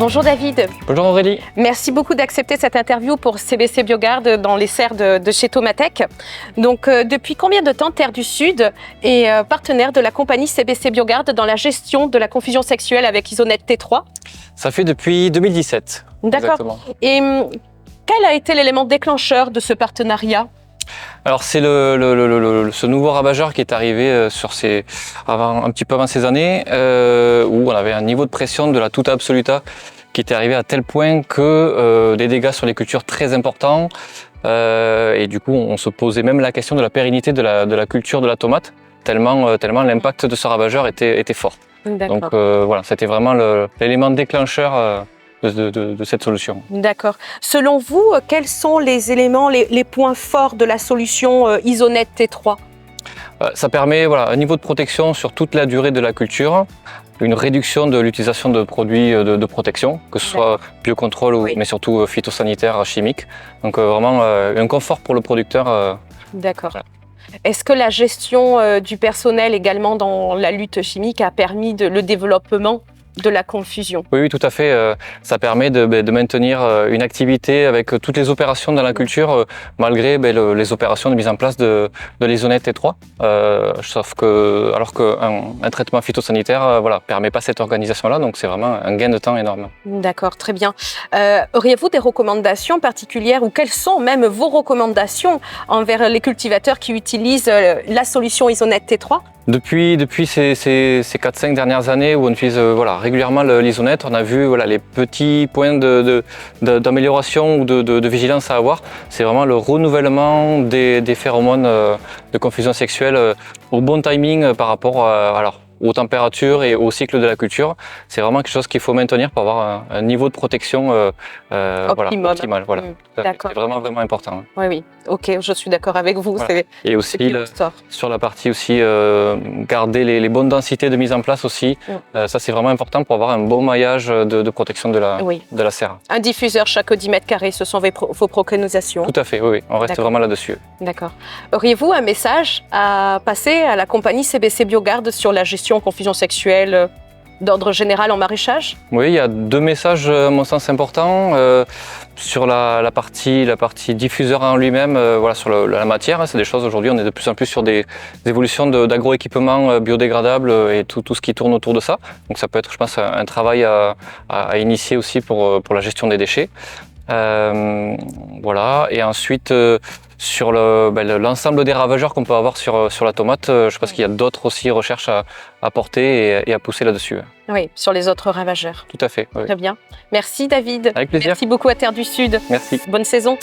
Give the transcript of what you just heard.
Bonjour David. Bonjour Aurélie. Merci beaucoup d'accepter cette interview pour CBC Biogarde dans les serres de chez Tomatech. Donc depuis combien de temps Terre du Sud est partenaire de la compagnie CBC Biogarde dans la gestion de la confusion sexuelle avec Isonette T3? Ça fait depuis 2017. D'accord. Et quel a été l'élément déclencheur de ce partenariat? Alors c'est ce nouveau ravageur qui est arrivé un petit peu avant ces années, où on avait un niveau de pression de la tuta absoluta qui était arrivé à tel point que des dégâts sur les cultures très importants, et du coup on se posait même la question de la pérennité de la culture de la tomate, tellement l'impact de ce ravageur était fort. Donc voilà, c'était vraiment l'élément déclencheur de cette solution. D'accord. Selon vous, quels sont les éléments, les points forts de la solution Isonette T3? Ça permet un niveau de protection sur toute la durée de la culture, une réduction de l'utilisation de produits de protection, que ce soit biocontrôle mais surtout phytosanitaire, chimique. Donc vraiment un confort pour le producteur. D'accord. Voilà. Est-ce que la gestion du personnel également dans la lutte chimique a permis le développement de la confusion? Oui, tout à fait. Ça permet de maintenir une activité avec toutes les opérations dans la culture, malgré les opérations de mise en place de l'Isonette T3. Sauf que, alors qu'un traitement phytosanitaire permet pas cette organisation-là, donc c'est vraiment un gain de temps énorme. D'accord, très bien. Auriez-vous des recommandations particulières, ou quelles sont même vos recommandations envers les cultivateurs qui utilisent la solution Isonette T3? Depuis ces 4-5 dernières années où on utilise régulièrement l'Isonette, on a vu les petits points d'amélioration ou de vigilance à avoir. C'est vraiment le renouvellement des phéromones de confusion sexuelle au bon timing par rapport aux températures et au cycle de la culture. C'est vraiment quelque chose qu'il faut maintenir pour avoir un niveau de protection optimal. Voilà. C'est vraiment important. Oui, ok, je suis d'accord avec vous. Voilà. Et aussi sur la partie aussi garder les bonnes densités de mise en place aussi. Ça c'est vraiment important pour avoir un bon maillage de protection de la serre. Un diffuseur chaque 10 mètres carrés, ce sont vos préconisations? Tout à fait, oui. On reste vraiment là-dessus. D'accord. Auriez-vous un message à passer à la compagnie CBC Biogarde sur la gestion confusion sexuelle d'ordre général en maraîchage? Oui, il y a deux messages à mon sens importants. Sur la partie diffuseur en lui-même, sur la matière, c'est des choses aujourd'hui, on est de plus en plus sur des évolutions d'agroéquipements biodégradables et tout ce qui tourne autour de ça. Donc ça peut être, je pense, un travail à initier aussi pour la gestion des déchets. Et ensuite sur l'ensemble des ravageurs qu'on peut avoir sur la tomate, je pense qu'il y a d'autres aussi recherches à porter et à pousser là-dessus. Oui, sur les autres ravageurs. Tout à fait. Oui. Très bien. Merci David. Avec plaisir. Merci beaucoup à Terre du Sud. Merci. Bonne saison.